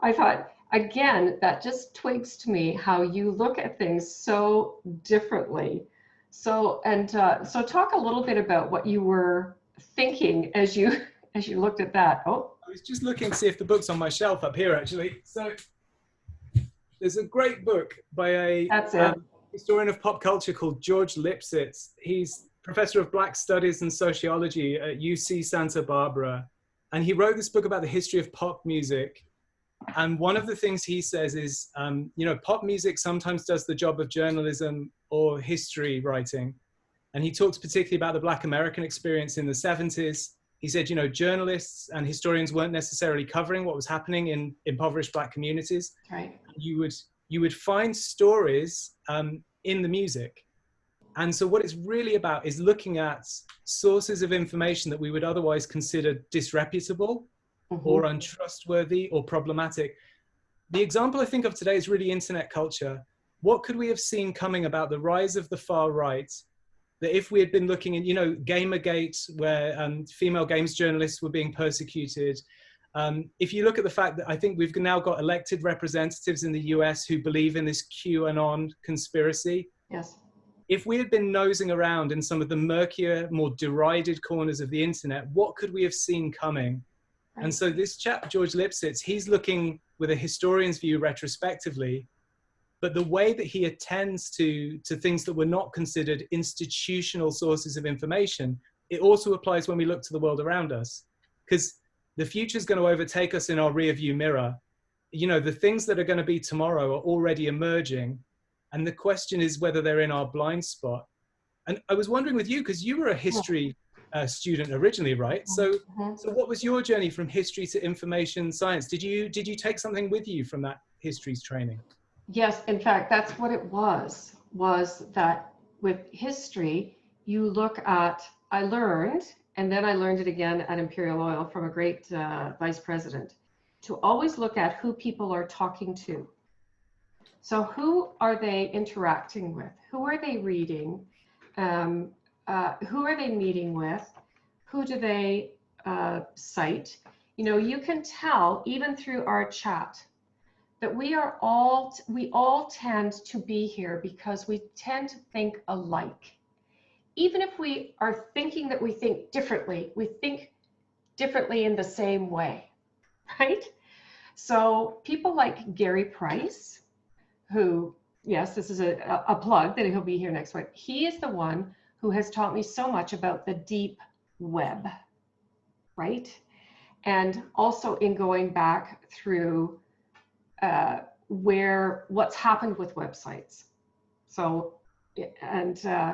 I thought, again, that just twigs to me how you look at things so differently. So talk a little bit about what you were thinking as you looked at that. Oh, I was just looking to see if the book's on my shelf up here, actually. So there's a great book by a historian of pop culture called George Lipsitz. He's professor of Black Studies and Sociology at UC Santa Barbara. And he wrote this book about the history of pop music. And one of the things he says is, you know, pop music sometimes does the job of journalism or history writing. And he talks particularly about the Black American experience in the 70s. He said, you know, journalists and historians weren't necessarily covering what was happening in impoverished Black communities. Right. You would find stories in the music. And so what it's really about is looking at sources of information that we would otherwise consider disreputable, mm-hmm. or untrustworthy or problematic. The example I think of today is really internet culture. What could we have seen coming about the rise of the far right, that if we had been looking at, you know, Gamergate, where female games journalists were being persecuted. If you look at the fact that I think we've now got elected representatives in the US who believe in this QAnon conspiracy. Yes. If we had been nosing around in some of the murkier, more derided corners of the internet, what could we have seen coming? Right. And so this chap, George Lipsitz, he's looking with a historian's view retrospectively, but the way that he attends to things that were not considered institutional sources of information, it also applies when we look to the world around us. Because the future is going to overtake us in our rear view mirror. You know, the things that are going to be tomorrow are already emerging. And the question is whether they're in our blind spot. And I was wondering with you, because you were a history student originally, right? So what was your journey from history to information science? Did you take something with you from that history's training? Yes, in fact, that's what it was that with history, you look at, I learned, and then I learned it again at Imperial Oil from a great vice president, to always look at who people are talking to. So who are they interacting with? Who are they reading? Who are they meeting with? Who do they cite? You know, you can tell even through our chat that we all tend to be here because we tend to think alike. Even if we are thinking that we think differently, we think differently in the same way, right? So people like Gary Price, who, yes, this is a plug that he'll be here next week. He is the one who has taught me so much about the deep web, right? And also in going back through what's happened with websites. So, and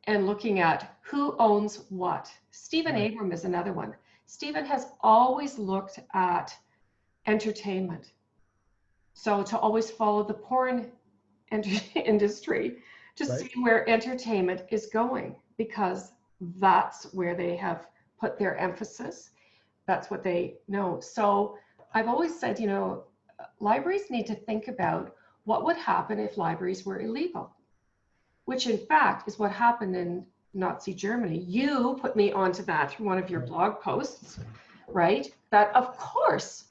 looking at who owns what. Stephen Abram is another one. Stephen has always looked at entertainment. So to always follow the porn industry to see where entertainment is going, because that's where they have put their emphasis. That's what they know. So I've always said, you know, libraries need to think about what would happen if libraries were illegal, which in fact is what happened in Nazi Germany. You put me onto that through one of your blog posts, right? That of course,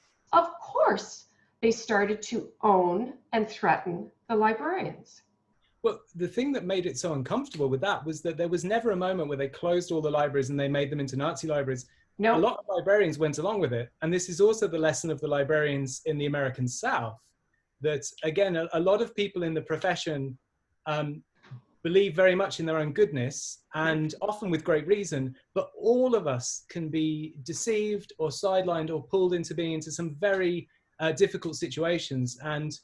they started to own and threaten the librarians. Well, the thing that made it so uncomfortable with that was that there was never a moment where they closed all the libraries and they made them into Nazi libraries. No. A lot of librarians went along with it. And this is also the lesson of the librarians in the American South, that again, a lot of people in the profession believe very much in their own goodness, and often with great reason, but all of us can be deceived or sidelined or pulled into being into some very difficult situations. And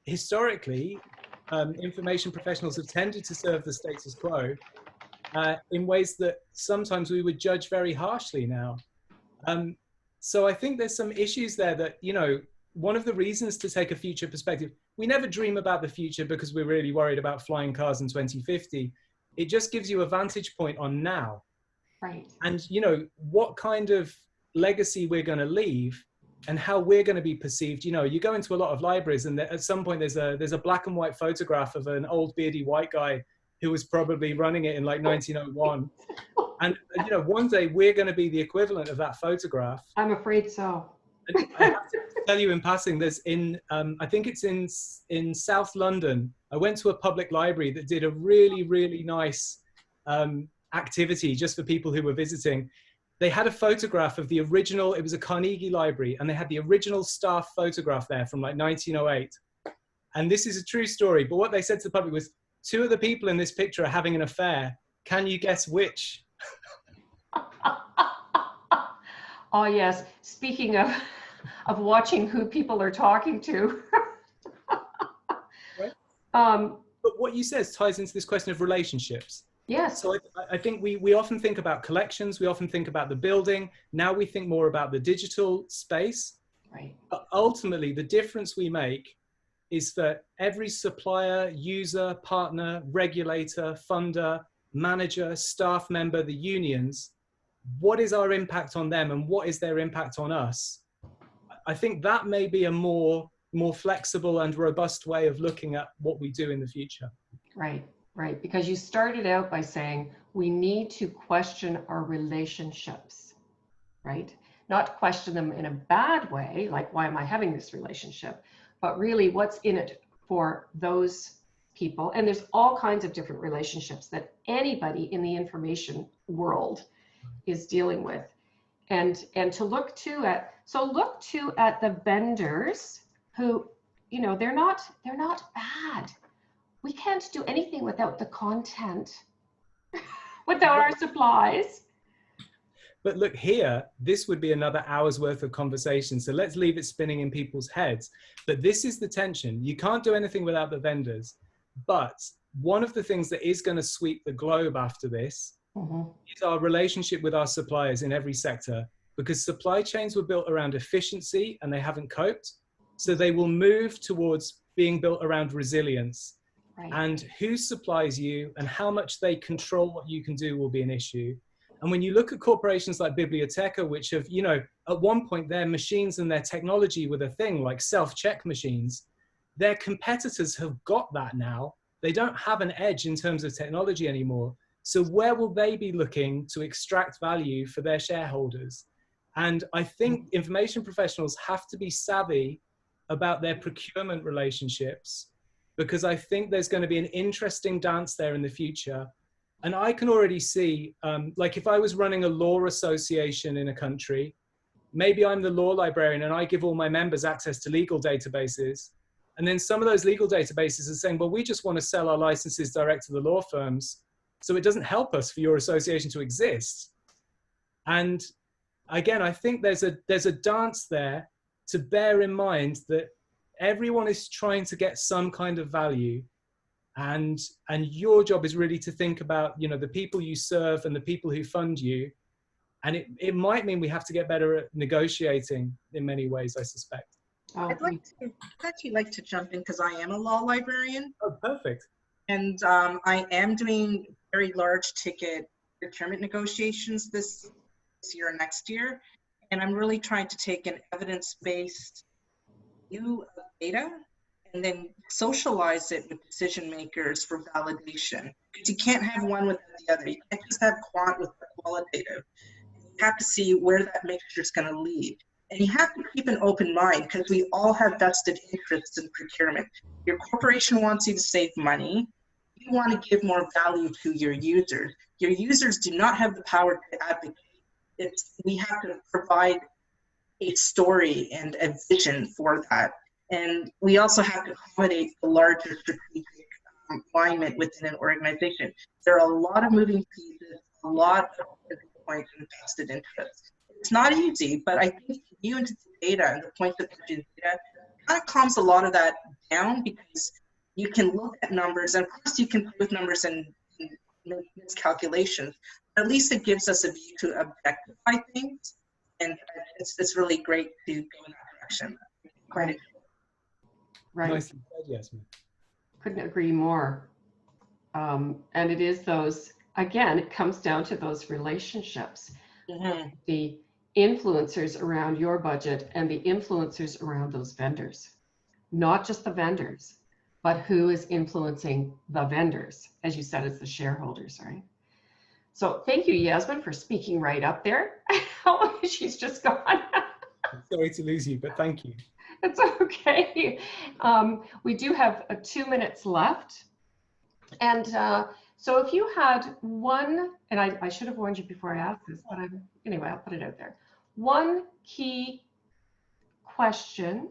historically, information professionals have tended to serve the status quo in ways that sometimes we would judge very harshly now. So I think there's some issues there that, you know, one of the reasons to take a future perspective, we never dream about the future because we're really worried about flying cars in 2050. It just gives you a vantage point on now. Right. And, you know, what kind of legacy we're going to leave and how we're going to be perceived. You know, you go into a lot of libraries and at some point there's a black and white photograph of an old beardy white guy who was probably running it in like 1901. And, you know, one day we're going to be the equivalent of that photograph. I'm afraid so. And I have to tell you in passing, there's I think it's in South London, I went to a public library that did a really, really nice activity just for people who were visiting. They had a photograph of the original, it was a Carnegie library, and they had the original staff photograph there from like 1908. And this is a true story, but what they said to the public was, 2 of the people in this picture are having an affair. Can you guess which? Oh yes, speaking of watching who people are talking to. Right? But what you said ties into this question of relationships. Yes. So I think we often think about collections, we often think about the building, now we think more about the digital space. Right. But ultimately, the difference we make is that every supplier, user, partner, regulator, funder, manager, staff member, the unions, what is our impact on them and what is their impact on us? I think that may be a more flexible and robust way of looking at what we do in the future. Right, right. Because you started out by saying we need to question our relationships, right? Not question them in a bad way, like why am I having this relationship, but really what's in it for those people. And there's all kinds of different relationships that anybody in the information world is dealing with. And to look to at, so look to at the vendors who, you know, they're not bad. We can't do anything without the content, without our supplies. But look here, this would be another hour's worth of conversation. So let's leave it spinning in people's heads. But this is the tension. You can't do anything without the vendors. But one of the things that is going to sweep the globe after this is our relationship with our suppliers in every sector, because supply chains were built around efficiency and they haven't coped. So they will move towards being built around resilience. Right. And who supplies you and how much they control what you can do will be an issue. And when you look at corporations like Biblioteca, which have, you know, at one point their machines and their technology were the thing, like self-check machines, their competitors have got that now. They don't have an edge in terms of technology anymore. So where will they be looking to extract value for their shareholders? And I think information professionals have to be savvy about their procurement relationships, because I think there's going to be an interesting dance there in the future. And I can already see, like if I was running a law association in a country, maybe I'm the law librarian and I give all my members access to legal databases. And then some of those legal databases are saying, well, we just want to sell our licenses direct to the law firms, so it doesn't help us for your association to exist. And again, I think there's a dance there to bear in mind that everyone is trying to get some kind of value. And your job is really to think about, you know, the people you serve and the people who fund you. And it might mean we have to get better at negotiating in many ways, I suspect. I'd actually like to jump in because I am a law librarian. Oh, perfect. And I am doing very large ticket procurement negotiations this year and next year. And I'm really trying to take an evidence-based view of data and then socialize it with decision makers for validation. Because you can't have one without the other. You can't just have quant with qualitative. You have to see where that mixture is going to lead. And you have to keep an open mind because we all have vested interests in procurement. Your corporation wants you to save money. You want to give more value to your users. Your users do not have the power to advocate. We have to provide a story and a vision for that. And we also have to accommodate the larger strategic alignment within an organization. There are a lot of moving pieces, a lot of points and vested interests. It's not easy, but I think you into the data and the points of data kind of calms a lot of that down, because you can look at numbers, and of course you can play with numbers and make miscalculations. But at least it gives us a view to objectify things, and it's really great to go in that direction. Quite interesting. Right. Nicely said, Yasmin. Couldn't agree more. And it is those, again, it comes down to those relationships. Mm-hmm. The influencers around your budget and the influencers around those vendors. Not just the vendors, but who is influencing the vendors. As you said, it's the shareholders, right? So thank you, Yasmin, for speaking right up there. She's just gone. Sorry to lose you, but thank you. It's okay. We do have 2 minutes left. And so if you had one, and I should have warned you before I asked this, but anyway, I'll put it out there. One key question,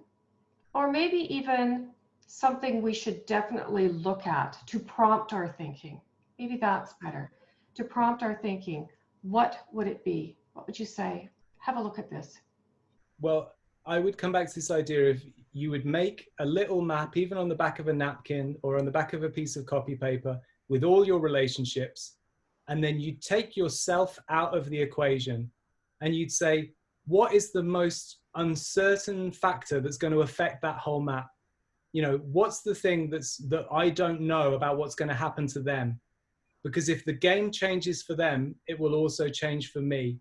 or maybe even something we should definitely look at to prompt our thinking. Maybe that's better. To prompt our thinking, what would it be? What would you say? Have a look at this. Well, I would come back to this idea of you would make a little map, even on the back of a napkin or on the back of a piece of copy paper, with all your relationships, and then you take yourself out of the equation and you'd say, what is the most uncertain factor that's going to affect that whole map? You know, what's the thing that I don't know about what's going to happen to them? Because if the game changes for them, it will also change for me.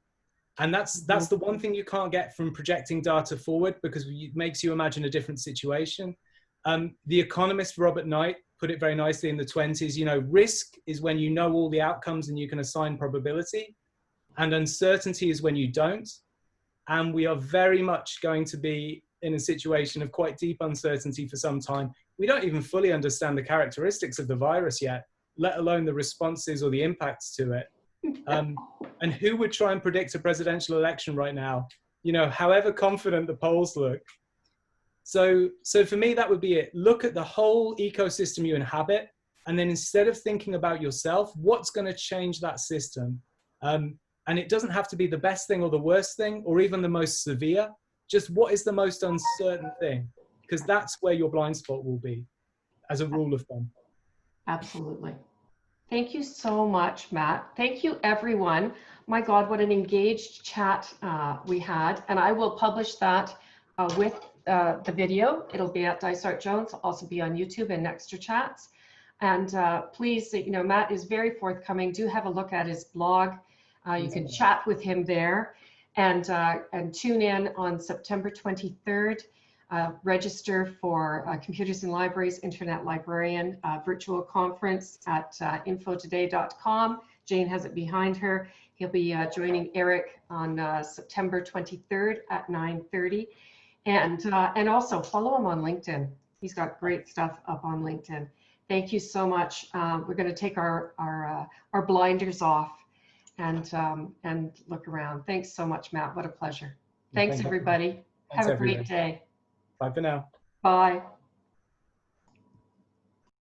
And that's the one thing you can't get from projecting data forward, because it makes you imagine a different situation. The economist Robert Knight put it very nicely in the 1920s, you know, risk is when you know all the outcomes and you can assign probability, and uncertainty is when you don't. And we are very much going to be in a situation of quite deep uncertainty for some time. We don't even fully understand the characteristics of the virus yet, let alone the responses or the impacts to it. And who would try and predict a presidential election right now, you know, however confident the polls look? So for me, that would be it. Look at the whole ecosystem you inhabit, and then instead of thinking about yourself, what's going to change that system? And it doesn't have to be the best thing or the worst thing, or even the most severe. Just what is the most uncertain thing? Because that's where your blind spot will be, as a rule of thumb. Absolutely. Thank you so much, Matt. Thank you, everyone. My God, what an engaged chat we had. And I will publish that with the video. It'll be at Dysart Jones, also be on YouTube and Nexter Chats. And please, you know, Matt is very forthcoming. Do have a look at his blog. You can chat with him there, and tune in on September 23rd. Register for Computers in Libraries Internet Librarian virtual conference at infotoday.com. Jane has it behind her. He'll be joining Eric on September 23rd at 9:30. And also follow him on LinkedIn. He's got great stuff up on LinkedIn. Thank you so much. We're going to take our blinders off and look around. Thanks so much, Matt. What a pleasure. Thanks, everybody. Have a great day. Bye for now. Bye.